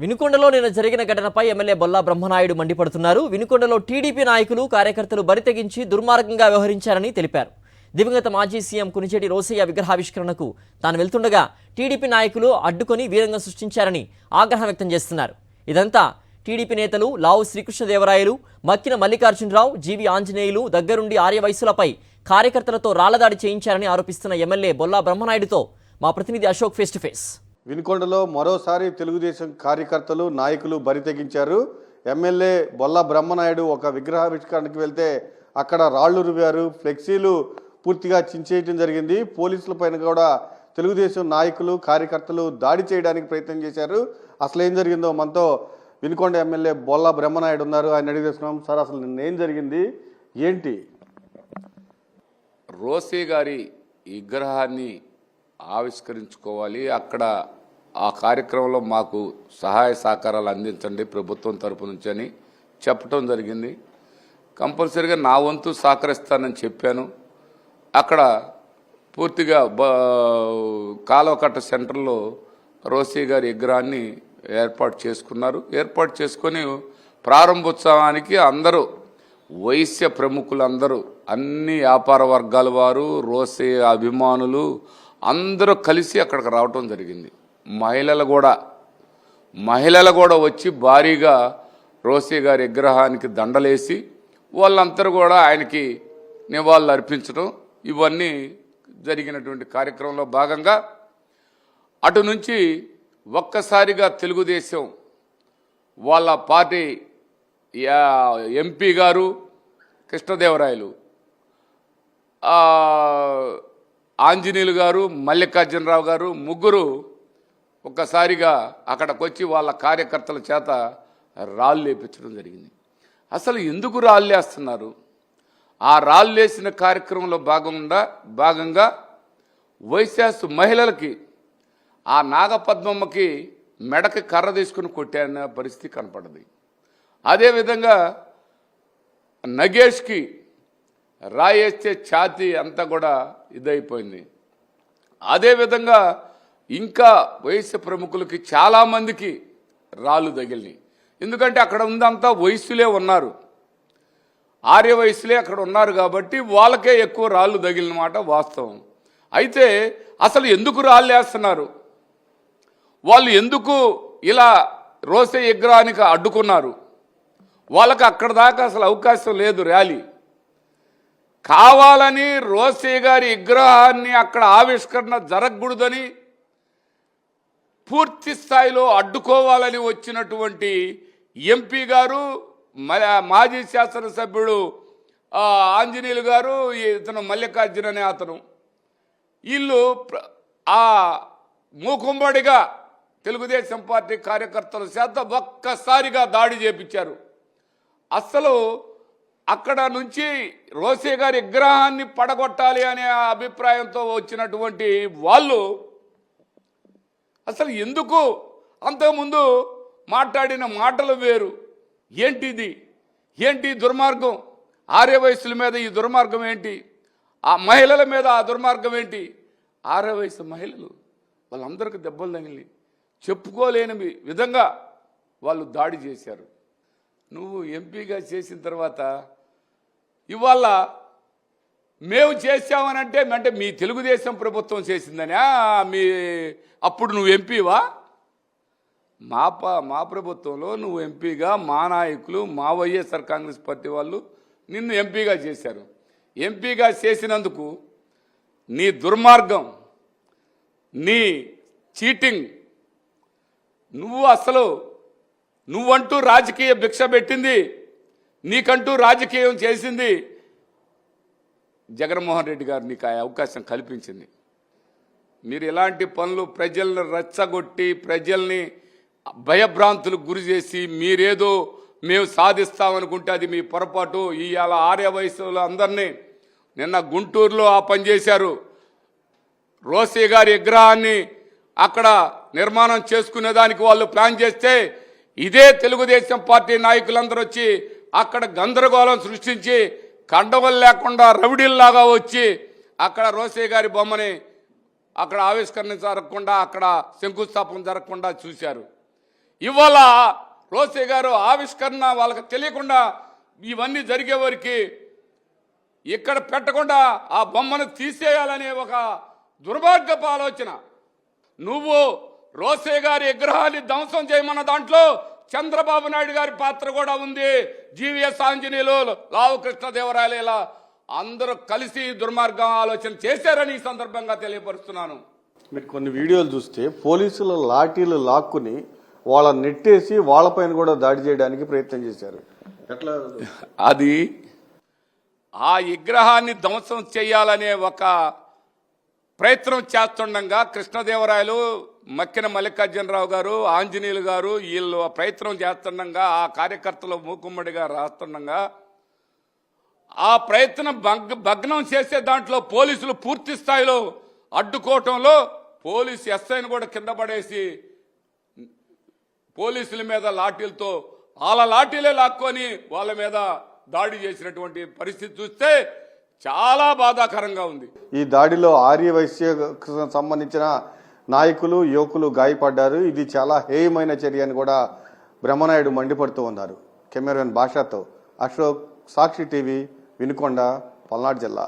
వినుకొండలో నిన్న జరిగిన ఘటనపై ఎమ్మెల్యే బొల్లా బ్రహ్మనాయుడు మండిపడుతున్నారు. వినుకొండలో టీడీపీ నాయకులు కార్యకర్తలు బరితెగించి దుర్మార్గంగా వ్యవహరించారని తెలిపారు. దివంగత మాజీ సీఎం కునిచేటి రోసయ్య విగ్రహావిష్కరణకు తాను వెళ్తుండగా టీడీపీ నాయకులు అడ్డుకొని వీరంగం సృష్టించారని ఆగ్రహం వ్యక్తం చేస్తున్నారు. ఇదంతా టీడీపీ నేతలు లావు శ్రీకృష్ణదేవరాయలు, మక్కిన మల్లికార్జునరావు, జీవి ఆంజనేయులు దగ్గరుండి ఆర్యవైశ్యులపై కార్యకర్తలతో రాళ్లదాడి చేయించారని ఆరోపిస్తున్న ఎమ్మెల్యే బొల్లా బ్రహ్మనాయుడుతో మా ప్రతినిధి అశోక్ ఫేస్ టు ఫేస్. వినుకొండలో మరోసారి తెలుగుదేశం కార్యకర్తలు నాయకులు బరితెగించారు. ఎమ్మెల్యే బొల్లా బ్రహ్మనాయుడు ఒక విగ్రహావిష్కరణకి వెళ్తే అక్కడ రాళ్లు రువ్వారు, ఫ్లెక్సీలు పూర్తిగా చించేయడం జరిగింది. పోలీసుల పైన కూడా తెలుగుదేశం నాయకులు కార్యకర్తలు దాడి చేయడానికి ప్రయత్నం చేశారు. అసలు ఏం జరిగిందో మనతో వినుకొండ ఎమ్మెల్యే బొల్లా బ్రహ్మనాయుడు ఉన్నారు. ఆయన అడిగి తెలుసుకున్నాం. సార్, అసలు నిన్న ఏం జరిగింది, ఏంటి? రోసే గారి విగ్రహాన్ని ఆవిష్కరించుకోవాలి, అక్కడ ఆ కార్యక్రమంలో మాకు సహాయ సహకారాలు అందించండి ప్రభుత్వం తరపు నుంచి అని చెప్పడం జరిగింది. కంపల్సరీగా నా వంతు సహకరిస్తానని చెప్పాను. అక్కడ పూర్తిగా కాలువకట్ట సెంటర్లో రోసే గారి విగ్రహాన్ని ఏర్పాటు చేసుకున్నారు. ఏర్పాటు చేసుకొని ప్రారంభోత్సవానికి అందరూ వైశ్య ప్రముఖులందరూ, అన్ని వ్యాపార వర్గాల వారు, రోసే అభిమానులు అందరూ కలిసి అక్కడికి రావటం జరిగింది. మహిళలు కూడా వచ్చి భారీగా రోసే గారి విగ్రహానికి దండలేసి వాళ్ళందరూ కూడా ఆయనకి నివాళులు అర్పించడం, ఇవన్నీ జరిగినటువంటి కార్యక్రమంలో భాగంగా అటు నుంచి ఒక్కసారిగా తెలుగుదేశం వాళ్ళ పార్టీ ఎంపీ గారు కృష్ణదేవరాయలు, ఆంజనేయులు గారు, మల్లికార్జునరావు గారు ముగ్గురు ఒక్కసారిగా అక్కడికి వచ్చి వాళ్ళ కార్యకర్తల చేత రాళ్ళు లేపించడం జరిగింది. అసలు ఎందుకు రాళ్ళు వేస్తున్నారు? ఆ రాళ్ళు వేసిన కార్యక్రమంలో భాగంగా వైశ్యాసు మహిళలకి, ఆ నాగపద్మమ్మకి మెడకి కర్ర తీసుకుని కొట్టాన పరిస్థితి కనపడది. అదేవిధంగా నగేష్కి రాయేస్తే ఛాతీ అంతా కూడా ఇదైపోయింది. అదేవిధంగా ఇంకా వైశ్య ప్రముఖులకి చాలామందికి రాళ్ళు తగిలినాయి. ఎందుకంటే అక్కడ ఉందంతా వైశ్యులే ఉన్నారు, ఆర్య వయసులే అక్కడ ఉన్నారు కాబట్టి వాళ్ళకే ఎక్కువ రాళ్ళు తగిలిన మాట వాస్తవం. అయితే అసలు ఎందుకు రాళ్ళు వేస్తున్నారు, వాళ్ళు ఎందుకు ఇలా రోసే విగ్రహానికి అడ్డుకున్నారు? వాళ్ళకి అక్కడ దాకా అసలు అవకాశం లేదు ర్యాలీ. కావాలని రోసే గారి విగ్రహాన్ని అక్కడ ఆవిష్కరణ జరగకూడదని పూర్తి స్థాయిలో అడ్డుకోవాలని వచ్చినటువంటి ఎంపీ గారు, మాజీ శాసనసభ్యుడు ఆంజనేయులు గారు, ఇతను మల్లికార్జున అనే అతను, వీళ్ళు ఆ మూకుమ్మడిగా తెలుగుదేశం పార్టీ కార్యకర్తల చేత ఒక్కసారిగా దాడి చేపించారు. అసలు అక్కడ నుంచి రోసే గారి విగ్రహాన్ని పడగొట్టాలి అనే అభిప్రాయంతో వచ్చినటువంటి వాళ్ళు అసలు ఎందుకు అంతకుముందు మాట్లాడిన మాటలు వేరు. ఏంటి దుర్మార్గం? ఆర్య వయసుల మీద ఈ దుర్మార్గం ఏంటి? ఆ మహిళల మీద ఆ దుర్మార్గం ఏంటి? ఆర్య వయసు మహిళలు వాళ్ళందరికీ దెబ్బలు తగిలి చెప్పుకోలేని విధంగా వాళ్ళు దాడి చేశారు. నువ్వు ఎంపీగా చేసిన తర్వాత ఇవాళ మేము చేసామనంటే అంటే మీ తెలుగుదేశం ప్రభుత్వం చేసిందనే మీ అప్పుడు నువ్వు ఎంపీవా? మా ప్రభుత్వంలో నువ్వు ఎంపీగా, మా నాయకులు, మా వైఎస్ఆర్ కాంగ్రెస్ పార్టీ వాళ్ళు నిన్ను ఎంపీగా చేశారు. ఎంపీగా చేసినందుకు నీ దుర్మార్గం, నీ చీటింగ్, నువ్వంటూ రాజకీయ భిక్ష పెట్టింది, నీకంటూ రాజకీయం చేసింది జగన్మోహన్ రెడ్డి గారు నీకు ఆ అవకాశం కల్పించింది. మీరు ఇలాంటి పనులు ప్రజలను రెచ్చగొట్టి ప్రజల్ని భయభ్రాంతులకు గురి చేసి మీరేదో మేము సాధిస్తామనుకుంటే అది మీ పొరపాటు. ఇవాళ ఆర్య వయసులో అందరినీ నిన్న గుంటూరులో ఆ పని చేశారు. రోసే గారి విగ్రహాన్ని అక్కడ నిర్మాణం చేసుకునేదానికి వాళ్ళు ప్లాన్ చేస్తే ఇదే తెలుగుదేశం పార్టీ నాయకులందరూ వచ్చి అక్కడ గందరగోళం సృష్టించి కండవలు లేకుండా రవిడిల్లాగా వచ్చి అక్కడ రోసే గారి బొమ్మని అక్కడ ఆవిష్కరణ జరగకుండా, అక్కడ శంకుస్థాపన జరగకుండా చూశారు. ఇవాళ రోసే గారు ఆవిష్కరణ వాళ్ళకి తెలియకుండా ఇవన్నీ జరిగే వరకు ఇక్కడ పెట్టకుండా ఆ బొమ్మను తీసేయాలనే ఒక దుర్మార్గపు ఆలోచన. నువ్వు రోసే గారి విగ్రహాన్ని ధ్వంసం చేయమన్న దాంట్లో చంద్రబాబు నాయుడు గారి పాత్ర కూడా ఉంది. జీవీఎస్ ఆంజనేయులు, లావు కృష్ణదేవరాయలు ఇలా అందరూ కలిసి దుర్మార్గం ఆలోచన చేశారని ఈ సందర్భంగా తెలియపరుస్తున్నాను. మీరు కొన్ని వీడియోలు చూస్తే పోలీసుల లాఠీలు లాక్కుని వాళ్ళని నెట్టేసి వాళ్ళపైన కూడా దాడి చేయడానికి ప్రయత్నం చేశారు. ఎట్లా అది ఆ విగ్రహాన్ని ధ్వంసం చేయాలనే ఒక ప్రయత్నం చేస్తుండగా కృష్ణదేవరాయలు, మక్కిన మల్లికార్జునరావు గారు, ఆంజనేయులు గారు వీళ్ళు ప్రయత్నం చేస్తుండగా ఆ కార్యకర్తలు మూకుమ్మడిగా రాస్తుండగా ఆ ప్రయత్నం భగ్నం చేసే దాంట్లో పోలీసులు పూర్తి స్థాయిలో అడ్డుకోవటంలో పోలీసు ఎస్ఐని కూడా కింద పడేసి పోలీసుల మీద లాఠీలతో వాళ్ళ లాఠీలే లాక్కొని వాళ్ళ మీద దాడి చేసినటువంటి పరిస్థితి చూస్తే చాలా బాధాకరంగా ఉంది. ఈ దాడిలో ఆర్యవైశ్యకు సంబంధించిన నాయకులు, యువకులు గాయపడ్డారు. ఇది చాలా హేయమైన చర్య అని కూడా బ్రహ్మనాయుడు మండిపడుతూ ఉన్నారు. కెమెరామెన్ భాషతో అశోక్, సాక్షి టీవీ, వినుకొండ, పల్నాడు జిల్లా.